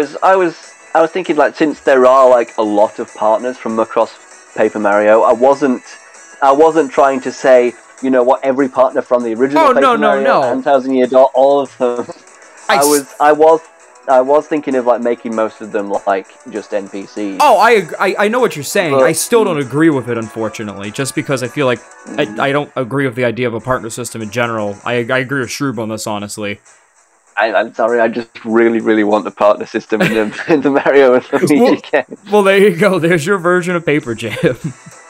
was thinking, like, since there are like a lot of partners from across Paper Mario, I wasn't trying to say, you know what, every partner from the original Paper Mario and Thousand Year Door, all of them. I was thinking of like making most of them like just NPCs. Oh, I know what you're saying. But I still don't agree with it, unfortunately, just because I feel like I don't agree with the idea of a partner system in general. I agree with Shroob on this, honestly. I'm sorry, I just really, really want the partner system in the Mario and Luigi game. Well, there you go. There's your version of Paper Jam.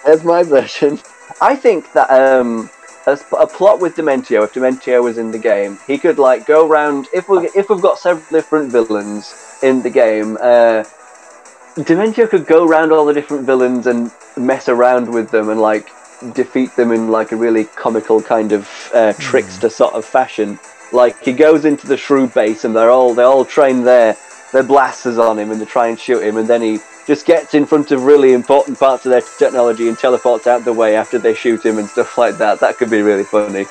There's my version. I think that a plot with Dementio, if Dementio was in the game, he could like go around. If we've got several different villains in the game, Dementio could go around all the different villains and mess around with them and like defeat them in like a really comical kind of trickster sort of fashion. Like, he goes into the Shrew base and they all train their blasters on him and they try and shoot him, and then he just gets in front of really important parts of their technology and teleports out the way after they shoot him and stuff like that. That could be really funny.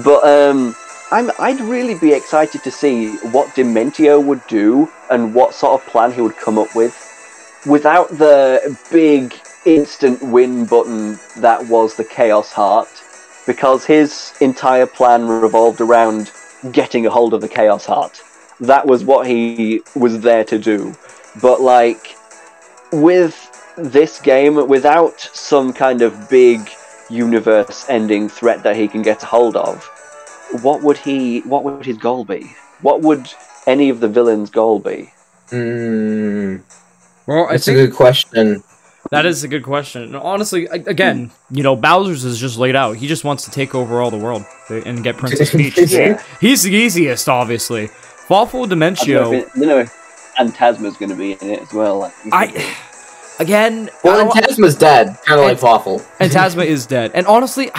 But I'd really be excited to see what Dementio would do and what sort of plan he would come up with without the big instant win button that was the Chaos Heart, because his entire plan revolved around getting a hold of the Chaos Heart. That was what he was there to do. But like, with this game, without some kind of big universe-ending threat that he can get a hold of, what would his goal be? What would any of the villains' goal be? Well, that's a good question. That is a good question. And honestly, again, you know, Bowser's is just laid out. He just wants to take over all the world and get Princess Peach. Yeah. He's the easiest, obviously. Fawful Dementio. You know, and Tasma's going to be in it as well. Well, and Tasma's dead, kind of like Fawful. And Tasma is dead. And honestly,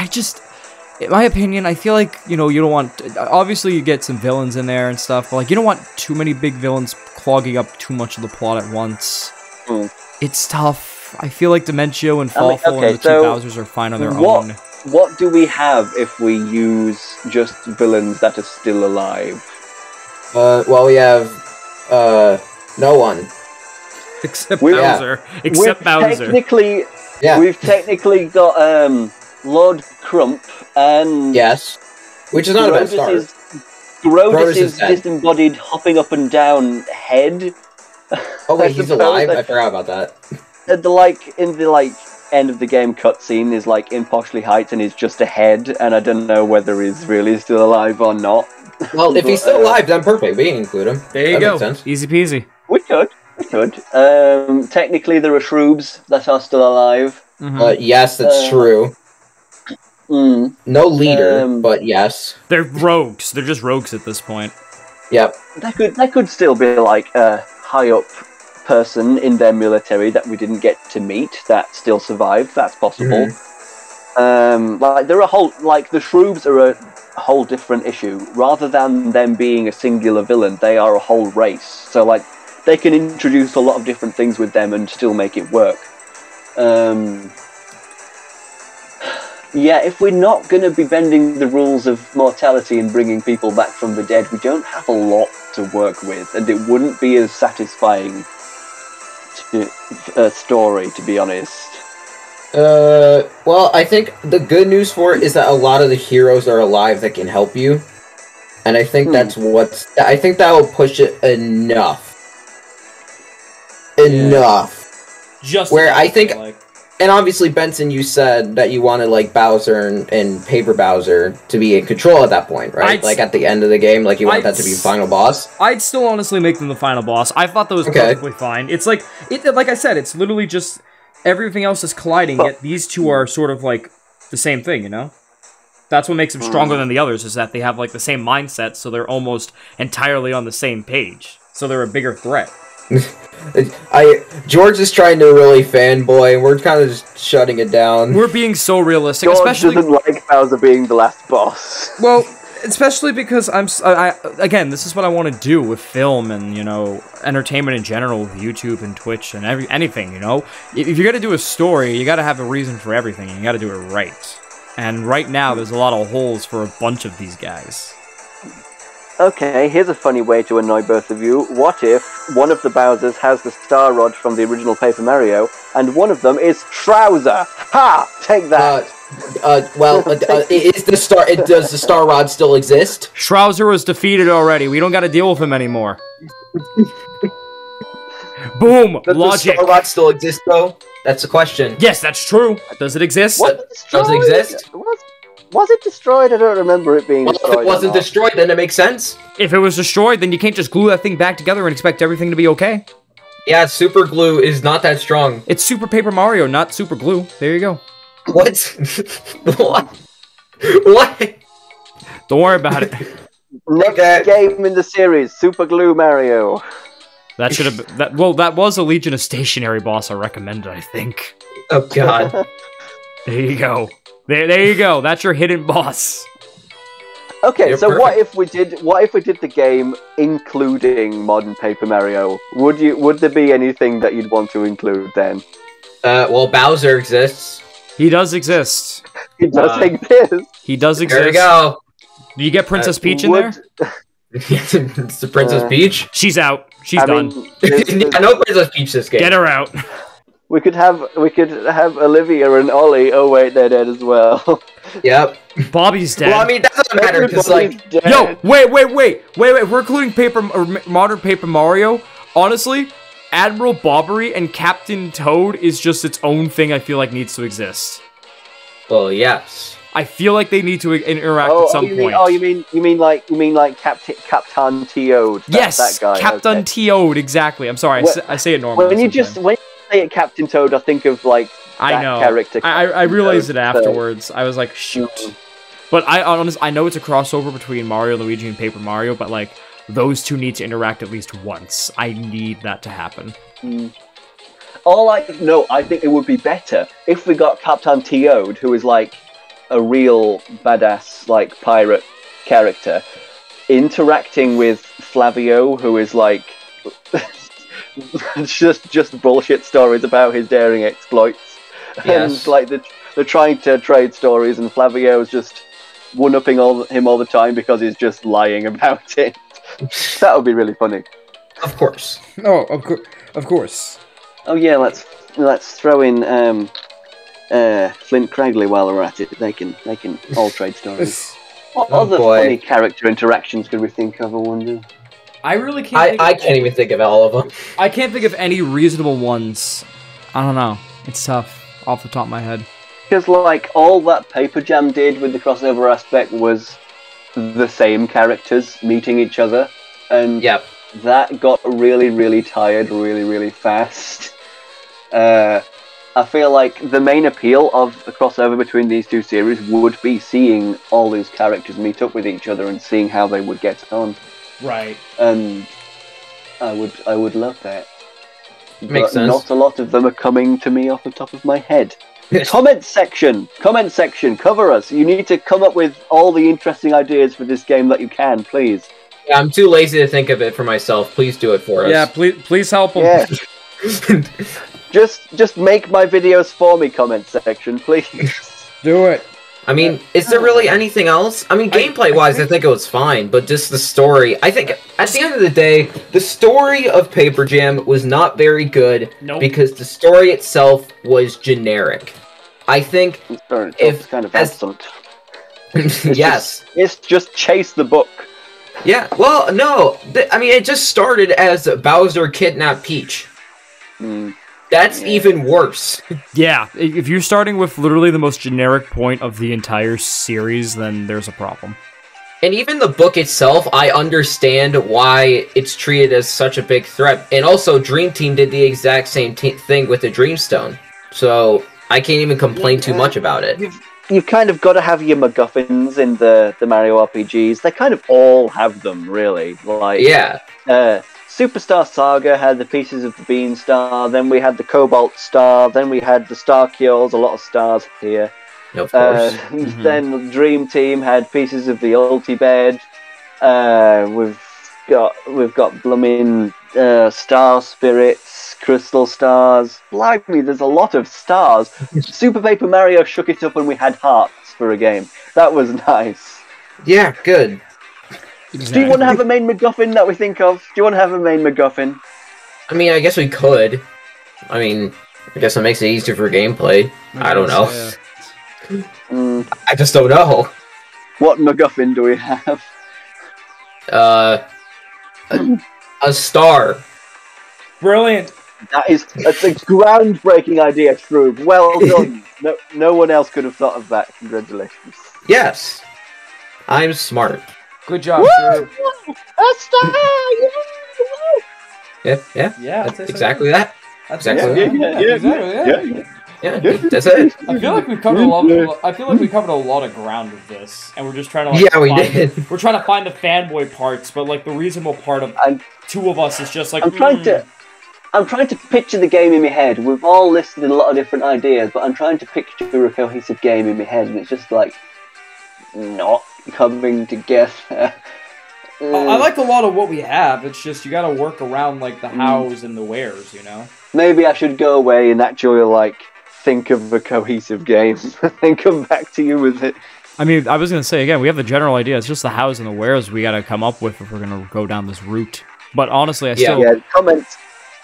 in my opinion, I feel like, you know, you don't want... Obviously, you get some villains in there and stuff, but like, you don't want too many big villains clogging up too much of the plot at once. It's tough. I feel like Dementio and Fawful and the two Bowsers are fine on their own. what do we have if we use just villains that are still alive? Well, we have no one. Except Bowser. Except Bowser. We've technically got Lord Crump and yes, which is not a bad start. Grodus' disembodied, hopping up and down head. Oh wait, he's alive. I forgot about that. In the end of the game cutscene is like in Poshley Heights and he's just a head, and I don't know whether he's really still alive or not. Well, if he's still alive, then perfect. We can include him. There you go. Easy peasy. We could. Technically, there are Shroobs that are still alive. Yes, that's true. No leader, but yes. They're rogues. They're just rogues at this point. Yep. That could still be like a high up person in their military that we didn't get to meet that still survived. That's possible. They're a whole the Shroobs are a whole different issue. Rather than them being a singular villain, they are a whole race. So they can introduce a lot of different things with them and still make it work. Yeah, if we're not going to be bending the rules of mortality and bringing people back from the dead, we don't have a lot to work with, and it wouldn't be as satisfying a story, to be honest. Well, I think the good news for it is that a lot of the heroes are alive that can help you, and I think I think that will push it enough. Just where I think, and obviously Benson, you said that you wanted Bowser and Paper Bowser to be in control at that point, right? At the end of the game, you want that to be the final boss. I'd still honestly make them the final boss. I thought that was perfectly fine. It's like I said, it's literally just everything else is colliding. Yet these two are sort of the same thing, you know. That's what makes them stronger than the others, is that they have the same mindset, so they're almost entirely on the same page. So they're a bigger threat. George is trying to really fanboy, and we're kind of just shutting it down. We're being so realistic, George especially doesn't like Bowser being the last boss. Well, especially because again, this is what I want to do with film and entertainment in general, with YouTube and Twitch and anything. If you're gonna do a story, you got to have a reason for everything, and you got to do it right. And right now, there's a lot of holes for a bunch of these guys. Okay, here's a funny way to annoy both of you. What if one of the Bowsers has the Star Rod from the original Paper Mario, and one of them is Trouser? Ha! Take that! Does the Star Rod still exist? Trouser was defeated already. We don't gotta deal with him anymore. Boom! Does logic. the Star Rod still exist, though? That's the question. Yes, that's true. Does it exist? Does it exist? Was it destroyed? I don't remember it being destroyed. If it wasn't destroyed, then it makes sense. If it was destroyed, then you can't just glue that thing back together and expect everything to be okay. Yeah, super glue is not that strong. It's Super Paper Mario, not super glue. There you go. What? What? Don't worry about it. Next game in the series, Super Glue Mario. That should have been... that was a Legion of Stationary boss I recommended, I think. Oh, God. There you go. There you go. That's your hidden boss. Okay, so perfect. What if we did the game including modern Paper Mario? Would there be anything that you'd want to include then? Well, Bowser exists. He does exist. He does exist. He does exist. There you go. Do you get Princess Peach in there? It's the Princess Peach. She's out. She's done. I know Princess Peach this game. Get her out. We could have Olivia and Ollie. Oh wait, they're dead as well. Yep. Bobby's dead. Well, I mean that doesn't matter because dead. Yo, wait. If we're including modern Paper Mario, honestly, Admiral Bobbery and Captain Toad is just its own thing. I feel like needs to exist. Well, yes. I feel like they need to interact at some point. You mean like Captain Toad? Yes, that guy. Captain Toad. Exactly. I'm sorry. I say it normally. When you say it Captain Toad, I think of that character. I realized it afterwards. I was like, shoot. But I know it's a crossover between Mario, Luigi, and Paper Mario, but those two need to interact at least once. I need that to happen. I think it would be better if we got Captain Toad, who is a real badass pirate character, interacting with Flavio, who is just bullshit stories about his daring exploits. Yes. And they're trying to trade stories, and Flavio's just one-upping him all the time because he's just lying about it. That would be really funny. Of course. Oh, of course. Oh yeah, let's throw in Flint Cragley while we're at it. They can all trade stories. What other funny character interactions could we think of? I wonder. I really can't. I can't even think of all of them. I can't think of any reasonable ones. I don't know. It's tough off the top of my head. Because like all that Paper Jam did with the crossover aspect was the same characters meeting each other, and that got really, really tired really, really fast. I feel like the main appeal of the crossover between these two series would be seeing all these characters meet up with each other and seeing how they would get on. Right. And I would love that. Makes sense. Not a lot of them are coming to me off the top of my head. Comment section, cover us. You need to come up with all the interesting ideas for this game that you can, please. Yeah, I'm too lazy to think of it for myself. Please do it for us. Yeah, please help them. Yeah. Just make my videos for me, comment section, please. Do it. I mean, is there really anything else? I mean, gameplay-wise, I think it was fine, but just the story. I think, at the end of the day, the story of Paper Jam was not very good because the story itself was generic. I think it's kind of absent. Yes. It's just chase the book. Yeah, well, no. I mean, it just started as Bowser kidnapped Peach. That's even worse. Yeah, if you're starting with literally the most generic point of the entire series, then there's a problem. And even the book itself, I understand why it's treated as such a big threat. And also, Dream Team did the exact same thing with the Dreamstone. So, I can't even complain too much about it. You've kind of got to have your MacGuffins in the Mario RPGs. They kind of all have them, really. Like, yeah. Superstar Saga had the pieces of the Bean Star, then we had the Cobalt Star, then we had the Star Cures, a lot of stars here. Of course. Then the Dream Team had pieces of the Ulti-Bed. We've got blooming Star Spirits, Crystal Stars. Blimey, there's a lot of stars. Super Paper Mario shook it up and we had hearts for a game. That was nice. Yeah, good. Exactly. Do you want to have a main MacGuffin that we think of? Do you want to have a main MacGuffin? I mean, I guess we could. I mean, I guess it makes it easier for gameplay. I don't know. Yeah. I just don't know. What MacGuffin do we have? A star. Brilliant. That's a groundbreaking idea, Shroob. Well done. No one else could have thought of that. Congratulations. Yes. I'm smart. Good job, Shroob. A star! Yeah. That's exactly that. Exactly. Yeah. That's it. I feel like we've covered a lot. I feel like we covered a lot of ground with this, and we're just trying to. Like, we did. We're trying to find the fanboy parts, but like the reasonable part of two of us is just like. I'm trying to picture the game in my head. We've all listed a lot of different ideas, but I'm trying to picture a cohesive game in my head, and it's just like not coming together. I like a lot of what we have. It's just you got to work around like the hows and the wheres, you know. Maybe I should go away and actually like think of a cohesive game and come back to you with it. I mean, I was gonna say again, we have the general idea. It's just the hows and the wheres we gotta come up with if we're gonna go down this route. But honestly,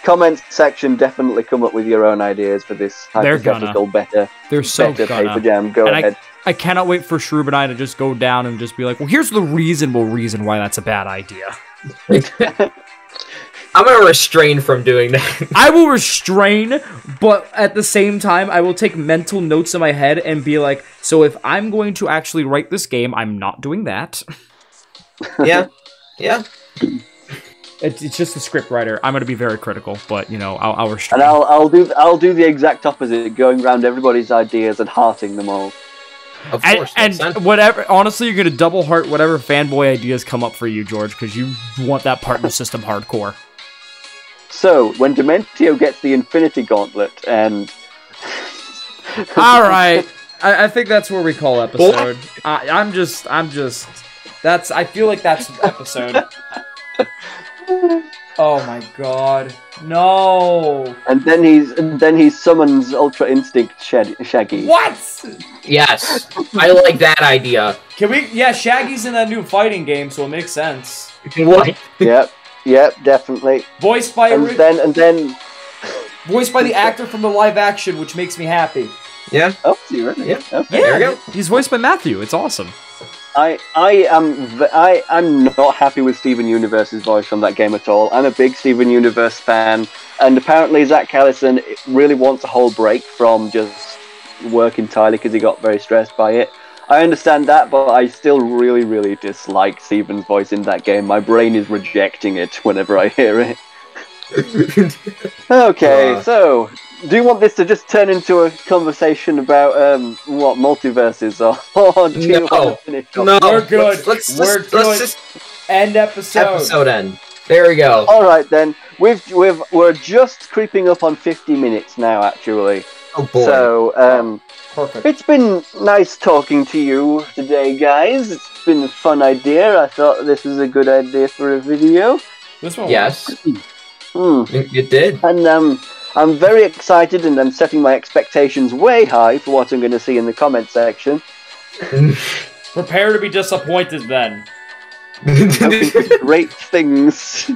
Comment section, definitely come up with your own ideas for this hypothetical better Paper Jam. Go ahead. I cannot wait for Shroob and I to just go down and just be like, well, here's the reasonable reason why that's a bad idea. I'm gonna restrain from doing that. I will restrain, but at the same time, I will take mental notes in my head and be like, so if I'm going to actually write this game, I'm not doing that. Yeah. It's just a script writer. I'm going to be very critical, but you know, I'll restrain. And I'll do the exact opposite, going around everybody's ideas and hearting them all. Of course. And whatever. Honestly, you're going to double heart whatever fanboy ideas come up for you, George, because you want that partner system hardcore. So when Dementio gets the Infinity Gauntlet and all right, I think that's where we call episode. I feel like that's episode. Oh my god. No. And then he summons Ultra Instinct Shaggy. What? Yes, I like that idea. Can we? Yeah, Shaggy's in that new fighting game, so it makes sense. What? Yep, definitely. Voiced by And then voiced by the actor from the live action, which makes me happy. Yeah. oh, is he really? Yeah. Okay. There we go. He's voiced by Matthew. It's awesome. I'm not happy with Steven Universe's voice from that game at all. I'm a big Steven Universe fan, and apparently Zach Callison really wants a whole break from just work entirely because he got very stressed by it. I understand that, but I still really, really dislike Steven's voice in that game. My brain is rejecting it whenever I hear it. Okay, so do you want this to just turn into a conversation about what multiverses or do you want to finish off? No, We're good. Let's We're let's just End episode. episode end. There we go. All right then, we're just creeping up on 50 minutes now, actually. Oh boy. So Perfect. it's been nice talking to you today, guys. It's been a fun idea. I thought this was a good idea for a video. This one. Yes, Hmm. it did. And I'm very excited, and I'm setting my expectations way high for what I'm going to see in the comment section. Prepare to be disappointed then. Hoping for great things.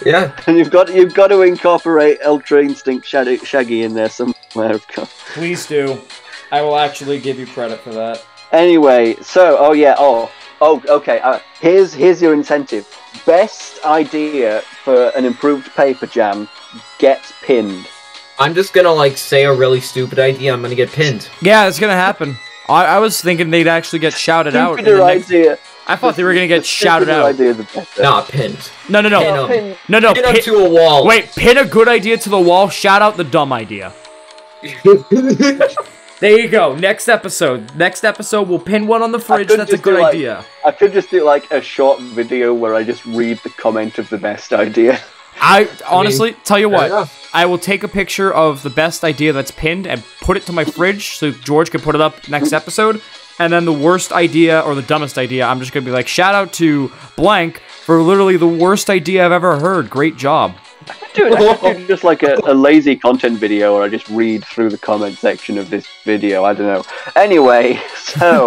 Yeah. And you've got to incorporate Ultra Instinct Shaggy in there somewhere, of course. Please do. I will actually give you credit for that. Anyway, so okay. Here's your incentive. Best idea for an improved paper jam gets pinned. I'm just gonna say a really stupid idea. I'm gonna get pinned. Yeah, it's gonna happen. I was thinking they'd actually get shouted out. in the Stupider next- idea. I thought they were gonna get shouted Stupider out. idea the better. Nah, pinned. No. Pin 'em. Pin- No. Pin up to a wall. Wait, pin a good idea to the wall. Shout out the dumb idea. There you go. Next episode, we'll pin one on the fridge. could That's a just do, good like- idea. I could just do a short video where I just read the comment of the best idea. I honestly tell you fair what. enough. I will take a picture of the best idea that's pinned and put it to my fridge so George can put it up next episode. And then the worst idea or the dumbest idea, I'm just gonna be like, shout out to blank for literally the worst idea I've ever heard. Great job. Dude, I could do just like a lazy content video where I just read through the comment section of this video. I don't know. Anyway, so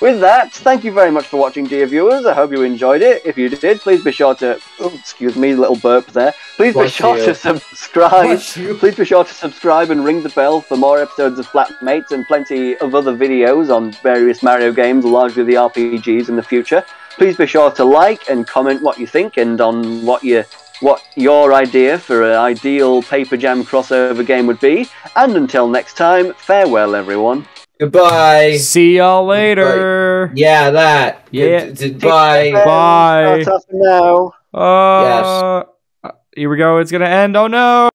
with that, thank you very much for watching, dear viewers. I hope you enjoyed it. If you did, please be sure to... Oh, excuse me, little burp there. Please be Bless sure you. to subscribe. Bless you. Please be sure to subscribe and ring the bell for more episodes of Flatmates and plenty of other videos on various Mario games, largely the RPGs in the future. Please be sure to like and comment what you think and on what your idea for an ideal Paper Jam crossover game would be. And until next time, farewell, everyone. Goodbye. See y'all later. Yeah, that. Yeah. Goodbye. Bye. That's all for now. Here we go. It's gonna end. Oh no.